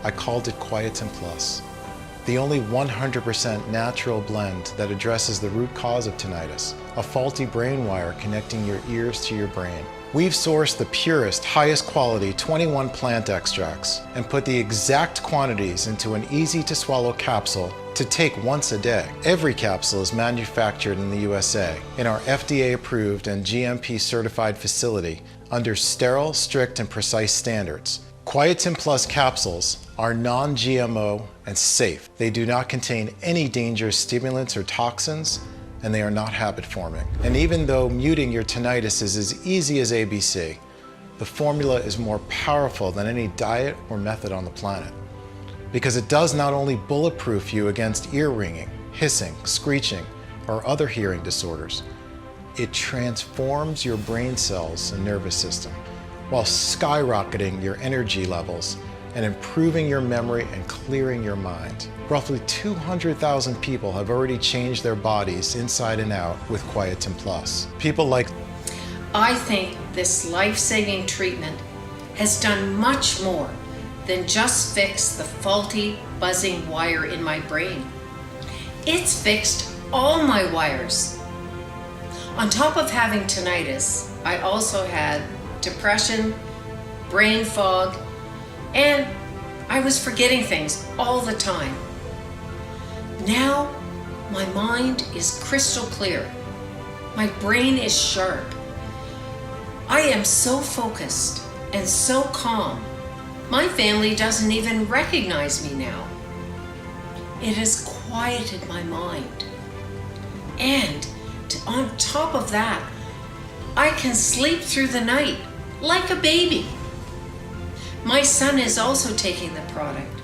I called it Quietin Plus, the only 100% natural blend that addresses the root cause of tinnitus, a faulty brain wire connecting your ears to your brain. We've sourced the purest, highest quality 21 plant extracts and put the exact quantities into an easy-to-swallow capsule to take once a day. Every capsule is manufactured in the USA in our FDA-approved and GMP-certified facility under sterile, strict, and precise standards. Quietin Plus capsules are non-GMO and safe. They do not contain any dangerous stimulants or toxins, and they are not habit-forming. And even though muting your tinnitus is as easy as ABC, the formula is more powerful than any diet or method on the planet, because it does not only bulletproof you against ear ringing, hissing, screeching, or other hearing disorders, it transforms your brain cells and nervous system while skyrocketing your energy levels and improving your memory and clearing your mind. Roughly 200,000 people have already changed their bodies inside and out with Quietin Plus. People like... I think this life-saving treatment has done much more than just fix the faulty buzzing wire in my brain. It's fixed all my wires. On top of having tinnitus, I also had depression, brain fog, and I was forgetting things all the time. Now, my mind is crystal clear. My brain is sharp. I am so focused and so calm. My family doesn't even recognize me now. It has quieted my mind. And on top of that, I can sleep through the night like a baby. My son is also taking the product.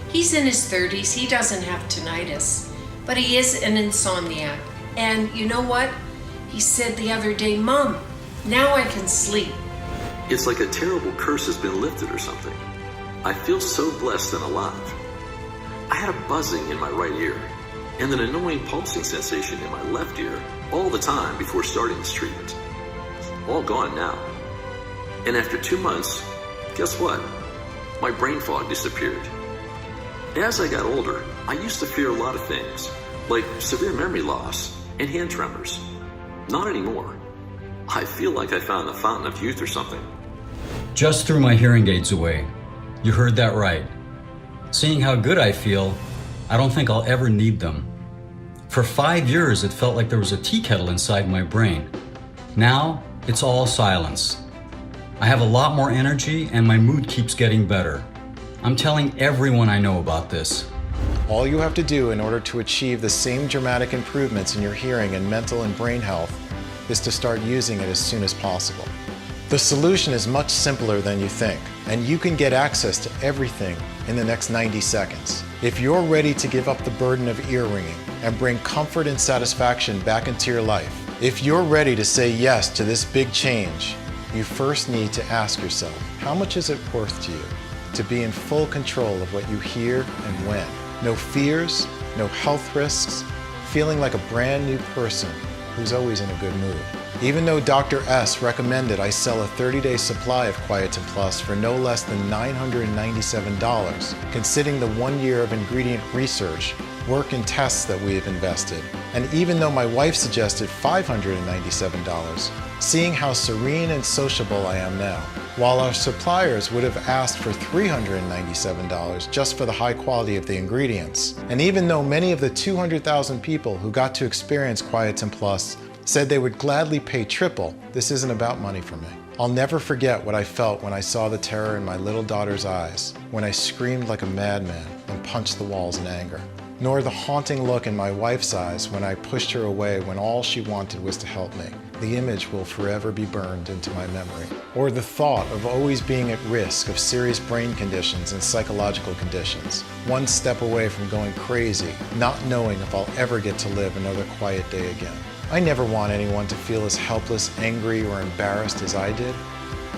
He's in his 30s, he doesn't have tinnitus, but he is an insomniac. And you know what? He said the other day, "Mom, now I can sleep." It's like a terrible curse has been lifted or something. I feel so blessed and alive. I had a buzzing in my right ear and an annoying pulsing sensation in my left ear all the time before starting this treatment. All gone now. And after 2 months, guess what? My brain fog disappeared. As I got older, I used to fear a lot of things, like severe memory loss and hand tremors. Not anymore. I feel like I found the fountain of youth or something. Just threw my hearing aids away. You heard that right. Seeing how good I feel, I don't think I'll ever need them. For 5 years, it felt like there was a tea kettle inside my brain. Now, it's all silence. I have a lot more energy and my mood keeps getting better. I'm telling everyone I know about this. All you have to do in order to achieve the same dramatic improvements in your hearing and mental and brain health is to start using it as soon as possible. The solution is much simpler than you think, and you can get access to everything in the next 90 seconds. If you're ready to give up the burden of ear ringing and bring comfort and satisfaction back into your life, if you're ready to say yes to this big change, you first need to ask yourself, how much is it worth to you to be in full control of what you hear and when? No fears, no health risks, feeling like a brand new person who's always in a good mood. Even though Dr. S recommended I sell a 30-day supply of Quietin Plus for no less than $997, considering the 1 year of ingredient research, work and tests that we have invested, and even though my wife suggested $597, seeing how serene and sociable I am now, while our suppliers would have asked for $397 just for the high quality of the ingredients. And even though many of the 200,000 people who got to experience Quietin Plus said they would gladly pay triple, this isn't about money for me. I'll never forget what I felt when I saw the terror in my little daughter's eyes, when I screamed like a madman and punched the walls in anger. Nor the haunting look in my wife's eyes when I pushed her away when all she wanted was to help me. The image will forever be burned into my memory. Or the thought of always being at risk of serious brain conditions and psychological conditions, one step away from going crazy, not knowing if I'll ever get to live another quiet day again. I never want anyone to feel as helpless, angry, or embarrassed as I did.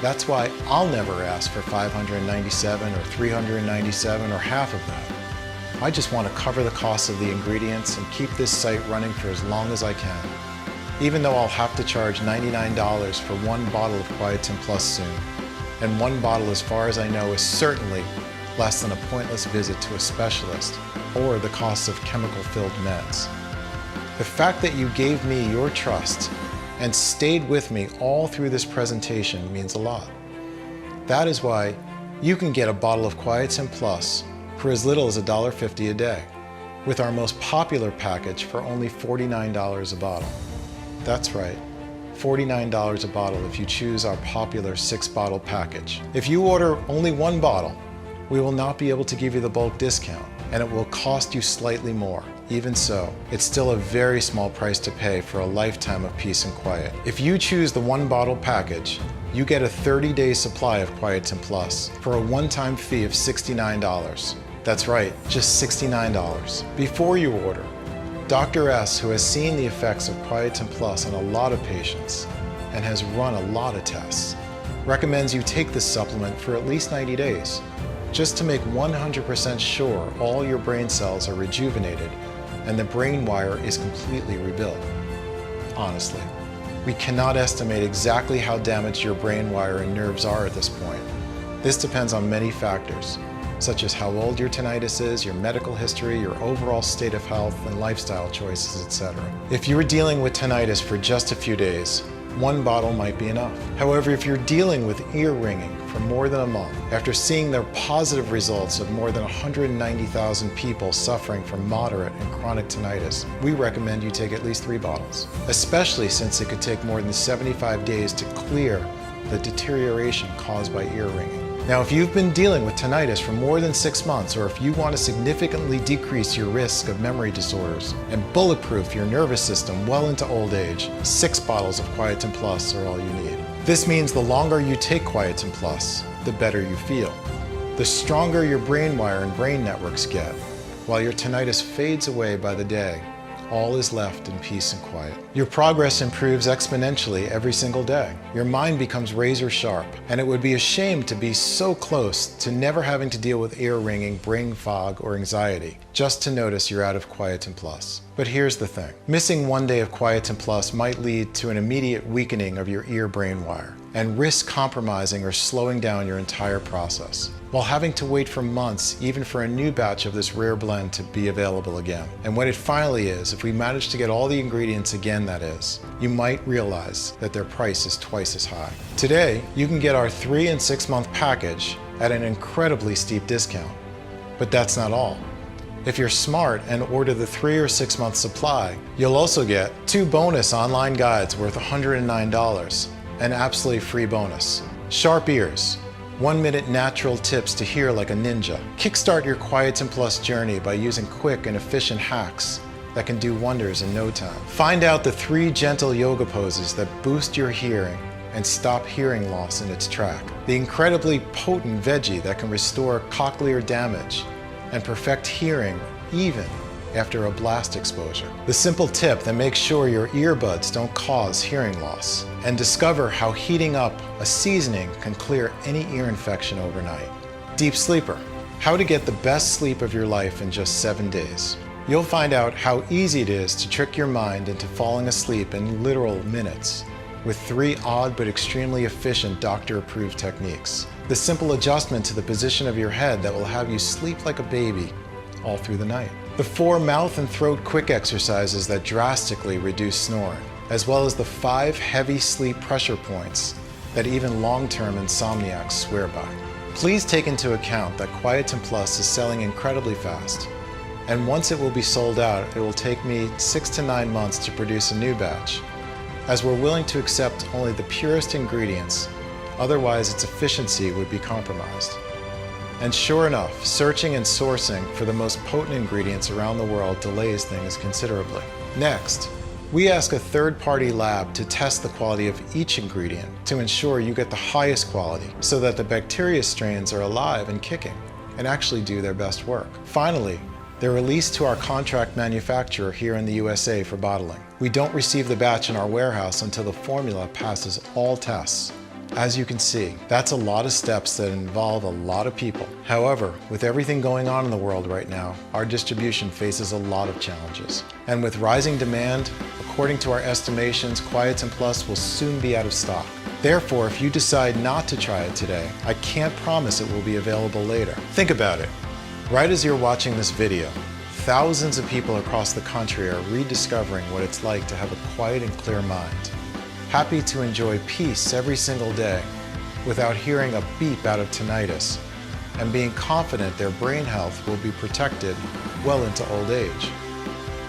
That's why I'll never ask for $597 or $397 or half of that. I just want to cover the cost of the ingredients and keep this site running for as long as I can. Even though I'll have to charge $99 for one bottle of Quietin Plus soon. And one bottle, as far as I know, is certainly less than a pointless visit to a specialist or the cost of chemical-filled meds. The fact that you gave me your trust and stayed with me all through this presentation means a lot. That is why you can get a bottle of Quietin Plus for as little as $1.50 a day, with our most popular package for only $49 a bottle. That's right, $49 a bottle if you choose our popular 6-bottle package. If you order only one bottle, we will not be able to give you the bulk discount, and it will cost you slightly more. Even so, it's still a very small price to pay for a lifetime of peace and quiet. If you choose the 1-bottle package, you get a 30-day supply of Quietin Plus for a one-time fee of $69. That's right, just $69. Before you order, Dr. S, who has seen the effects of Quietin Plus on a lot of patients and has run a lot of tests, recommends you take this supplement for at least 90 days, just to make 100% sure all your brain cells are rejuvenated and the brain wire is completely rebuilt. Honestly, we cannot estimate exactly how damaged your brain wire and nerves are at this point. This depends on many factors, such as how old your tinnitus is, your medical history, your overall state of health, and lifestyle choices, etc. If you are dealing with tinnitus for just a few days, one bottle might be enough. However, if you're dealing with ear ringing for more than a month, after seeing the positive results of more than 190,000 people suffering from moderate and chronic tinnitus, we recommend you take at least 3 bottles, especially since it could take more than 75 days to clear the deterioration caused by ear ringing. Now, if you've been dealing with tinnitus for more than 6 months, or if you want to significantly decrease your risk of memory disorders and bulletproof your nervous system well into old age, 6 bottles of Quietin Plus are all you need. This means the longer you take Quietin Plus, the better you feel. The stronger your brain wire and brain networks get, while your tinnitus fades away by the day, all is left in peace and quiet. Your progress improves exponentially every single day. Your mind becomes razor sharp, and it would be a shame to be so close to never having to deal with ear ringing, brain fog, or anxiety, just to notice you're out of Quietin Plus. But here's the thing. Missing one day of Quietin Plus might lead to an immediate weakening of your ear-brain wire and risk compromising or slowing down your entire process, while having to wait for months even for a new batch of this rare blend to be available again. And when it finally is, if we manage to get all the ingredients again, that is, you might realize that their price is twice as high. Today, you can get our 3 and 6 month package at an incredibly steep discount. But that's not all. If you're smart and order the 3 or 6 month supply, you'll also get 2 bonus online guides worth $109, an absolutely free bonus. Sharp ears, 1-minute natural tips to hear like a ninja. Kickstart your Quietin Plus journey by using quick and efficient hacks that can do wonders in no time. Find out the 3 gentle yoga poses that boost your hearing and stop hearing loss in its track. The incredibly potent veggie that can restore cochlear damage and perfect hearing even after a blast exposure. The simple tip that makes sure your earbuds don't cause hearing loss. And discover how heating up a seasoning can clear any ear infection overnight. Deep Sleeper, how to get the best sleep of your life in just 7 days. You'll find out how easy it is to trick your mind into falling asleep in literal minutes with 3 odd but extremely efficient doctor-approved techniques. The simple adjustment to the position of your head that will have you sleep like a baby all through the night. The 4 mouth and throat quick exercises that drastically reduce snoring, as well as the 5 heavy sleep pressure points that even long-term insomniacs swear by. Please take into account that Quietin Plus is selling incredibly fast, and once it will be sold out, it will take me 6 to 9 months to produce a new batch, as we're willing to accept only the purest ingredients, otherwise its efficiency would be compromised. And sure enough, searching and sourcing for the most potent ingredients around the world delays things considerably. Next, we ask a third-party lab to test the quality of each ingredient to ensure you get the highest quality so that the bacteria strains are alive and kicking and actually do their best work. Finally, they're released to our contract manufacturer here in the USA for bottling. We don't receive the batch in our warehouse until the formula passes all tests, As you can see, that's a lot of steps that involve a lot of people. However, with everything going on in the world right now, our distribution faces a lot of challenges. And with rising demand, according to our estimations, Quietin Plus will soon be out of stock. Therefore, if you decide not to try it today, I can't promise it will be available later. Think about it. Right as you're watching this video, thousands of people across the country are rediscovering what it's like to have a quiet and clear mind. Happy to enjoy peace every single day without hearing a beep out of tinnitus, and being confident their brain health will be protected well into old age.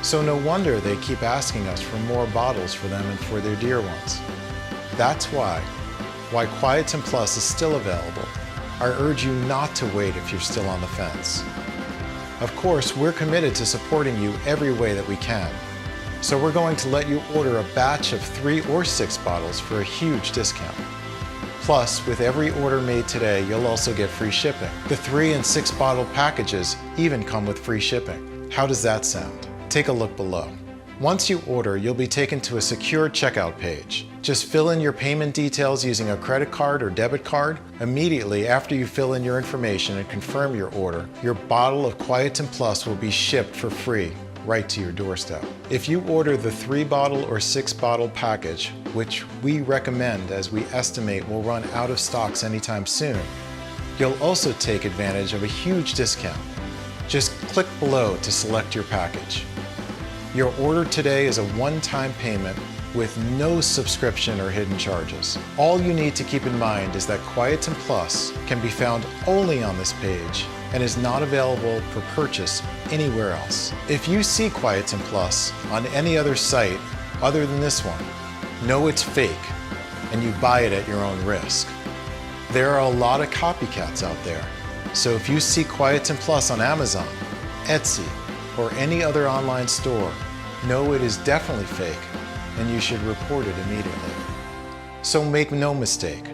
So no wonder they keep asking us for more bottles for them and for their dear ones. That's why Quietin Plus is still available. I urge you not to wait if you're still on the fence. Of course, we're committed to supporting you every way that we can. So we're going to let you order a batch of 3 or 6 bottles for a huge discount. Plus, with every order made today, you'll also get free shipping. The 3 and 6 bottle packages even come with free shipping. How does that sound? Take a look below. Once you order, you'll be taken to a secure checkout page. Just fill in your payment details using a credit card or debit card. Immediately after you fill in your information and confirm your order, your bottle of Quietin Plus will be shipped for free right to your doorstep. If you order the 3 bottle or 6 bottle package, which we recommend as we estimate will run out of stocks anytime soon, you'll also take advantage of a huge discount. Just click below to select your package. Your order today is a one-time payment with no subscription or hidden charges. All you need to keep in mind is that Quietin Plus can be found only on this page and is not available for purchase anywhere else. If you see Quietin Plus on any other site other than this one, know it's fake and you buy it at your own risk. There are a lot of copycats out there, so if you see Quietin Plus on Amazon, Etsy, or any other online store, know it is definitely fake and you should report it immediately. So make no mistake,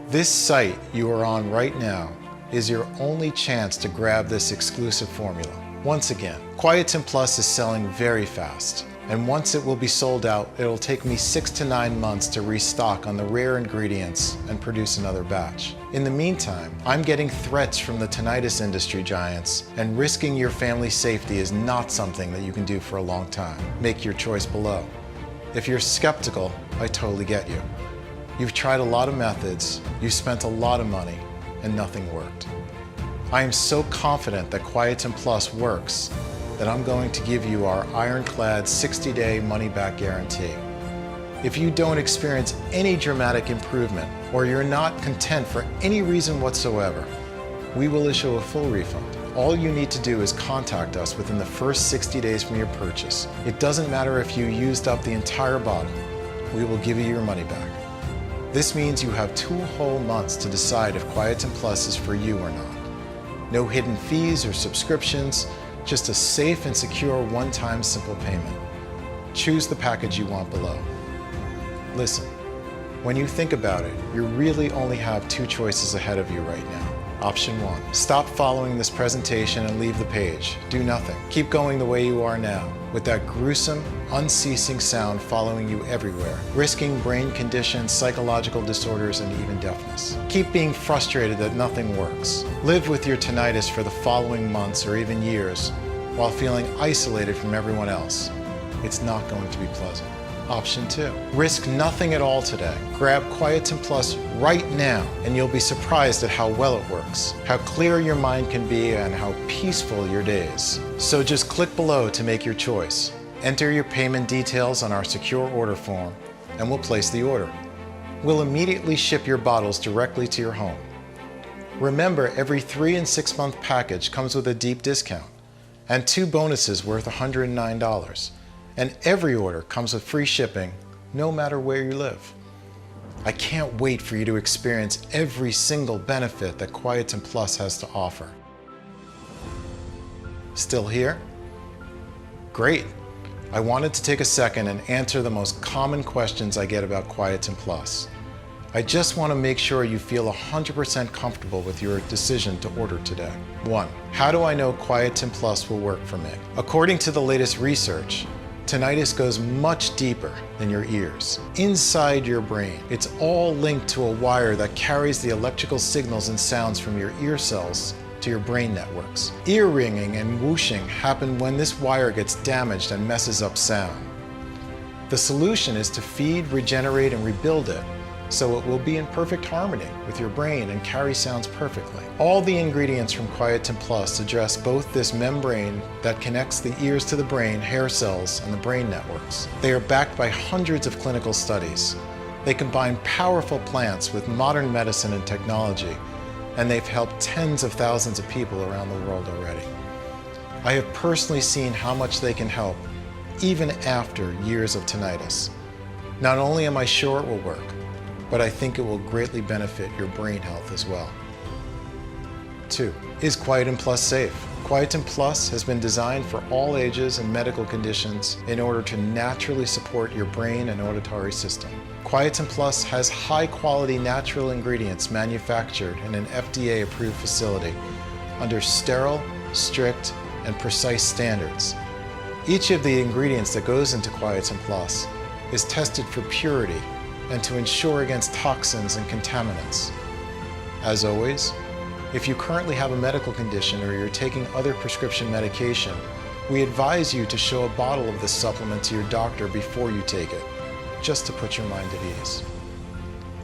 this site you are on right now is your only chance to grab this exclusive formula. Once again, Quietin Plus is selling very fast, and once it will be sold out, it'll take me 6 to 9 months to restock on the rare ingredients and produce another batch. In the meantime, I'm getting threats from the tinnitus industry giants, and risking your family's safety is not something that you can do for a long time. Make your choice below. If you're skeptical, I totally get you. You've tried a lot of methods, you've spent a lot of money, and nothing worked. I am so confident that Quietin Plus works that I'm going to give you our ironclad 60-day money-back guarantee. If you don't experience any dramatic improvement, or you're not content for any reason whatsoever, we will issue a full refund. All you need to do is contact us within the first 60 days from your purchase. It doesn't matter if you used up the entire bottle, we will give you your money back. This means you have 2 whole months to decide if Quietin Plus is for you or not. No hidden fees or subscriptions, just a safe and secure one-time simple payment. Choose the package you want below. Listen, when you think about it, you really only have 2 choices ahead of you right now. Option 1, stop following this presentation and leave the page. Do nothing. Keep going the way you are now, with that gruesome, unceasing sound following you everywhere, risking brain conditions, psychological disorders, and even deafness. Keep being frustrated that nothing works. Live with your tinnitus for the following months or even years, while feeling isolated from everyone else. It's not going to be pleasant. Option 2, risk nothing at all today. Grab Quietin Plus right now and you'll be surprised at how well it works, how clear your mind can be, and how peaceful your days. So just click below to make your choice. Enter your payment details on our secure order form and we'll place the order. We'll immediately ship your bottles directly to your home. Remember, every 3 and 6 month package comes with a deep discount and 2 bonuses worth $109. And every order comes with free shipping, no matter where you live. I can't wait for you to experience every single benefit that Quietin Plus has to offer. Still here? Great. I wanted to take a second and answer the most common questions I get about Quietin Plus. I just want to make sure you feel 100% comfortable with your decision to order today. 1. How do I know Quietin Plus will work for me? According to the latest research, Tinnitus goes much deeper than your ears. Inside your brain, it's all linked to a wire that carries the electrical signals and sounds from your ear cells to your brain networks. Ear ringing and whooshing happen when this wire gets damaged and messes up sound. The solution is to feed, regenerate, and rebuild it so it will be in perfect harmony with your brain and carry sounds perfectly. All the ingredients from Quietin Plus address both this membrane that connects the ears to the brain, hair cells, and the brain networks. They are backed by hundreds of clinical studies. They combine powerful plants with modern medicine and technology, and they've helped tens of thousands of people around the world already. I have personally seen how much they can help, even after years of tinnitus. Not only am I sure it will work, but I think it will greatly benefit your brain health as well. 2. Is Quietin Plus safe? Quietin Plus has been designed for all ages and medical conditions in order to naturally support your brain and auditory system. Quietin Plus has high-quality natural ingredients manufactured in an FDA-approved facility under sterile, strict, and precise standards. Each of the ingredients that goes into Quietin Plus is tested for purity and to ensure against toxins and contaminants. As always, if you currently have a medical condition or you're taking other prescription medication, we advise you to show a bottle of this supplement to your doctor before you take it, just to put your mind at ease.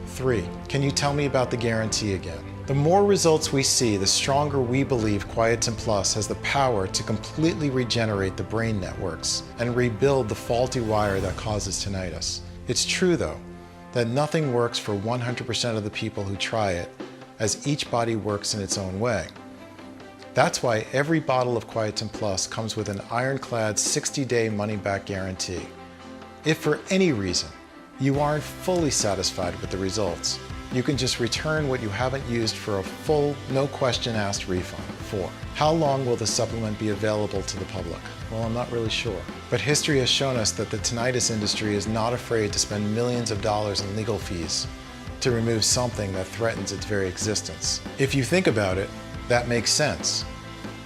3. Can you tell me about the guarantee again? The more results we see, the stronger we believe Quietin Plus has the power to completely regenerate the brain networks and rebuild the faulty wire that causes tinnitus. It's true, though, that nothing works for 100% of the people who try it, as each body works in its own way. That's why every bottle of Quietin Plus comes with an ironclad 60-day money-back guarantee. If for any reason you aren't fully satisfied with the results, you can just return what you haven't used for a full, no-question-asked refund. 4. How long will the supplement be available to the public? Well, I'm not really sure. But history has shown us that the tinnitus industry is not afraid to spend millions of dollars in legal fees to remove something that threatens its very existence. If you think about it, that makes sense.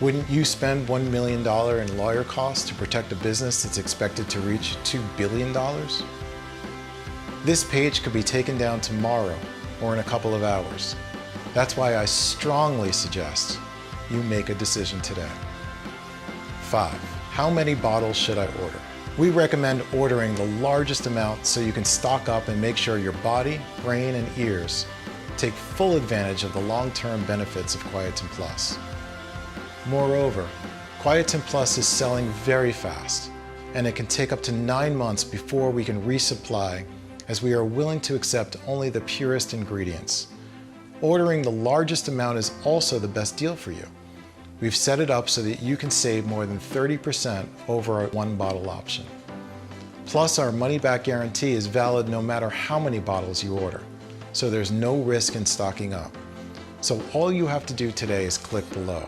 Wouldn't you spend $1 million in lawyer costs to protect a business that's expected to reach $2 billion? This page could be taken down tomorrow or in a couple of hours. That's why I strongly suggest you make a decision today. 5. How many bottles should I order? We recommend ordering the largest amount so you can stock up and make sure your body, brain, and ears take full advantage of the long-term benefits of Quietin Plus. Moreover, Quietin Plus is selling very fast, and it can take up to 9 months before we can resupply, as we are willing to accept only the purest ingredients. Ordering the largest amount is also the best deal for you. We've set it up so that you can save more than 30% over our one-bottle option. Plus, our money-back guarantee is valid no matter how many bottles you order, so there's no risk in stocking up. So all you have to do today is click below.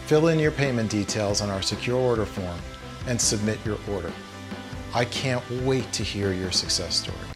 Fill in your payment details on our secure order form and submit your order. I can't wait to hear your success story.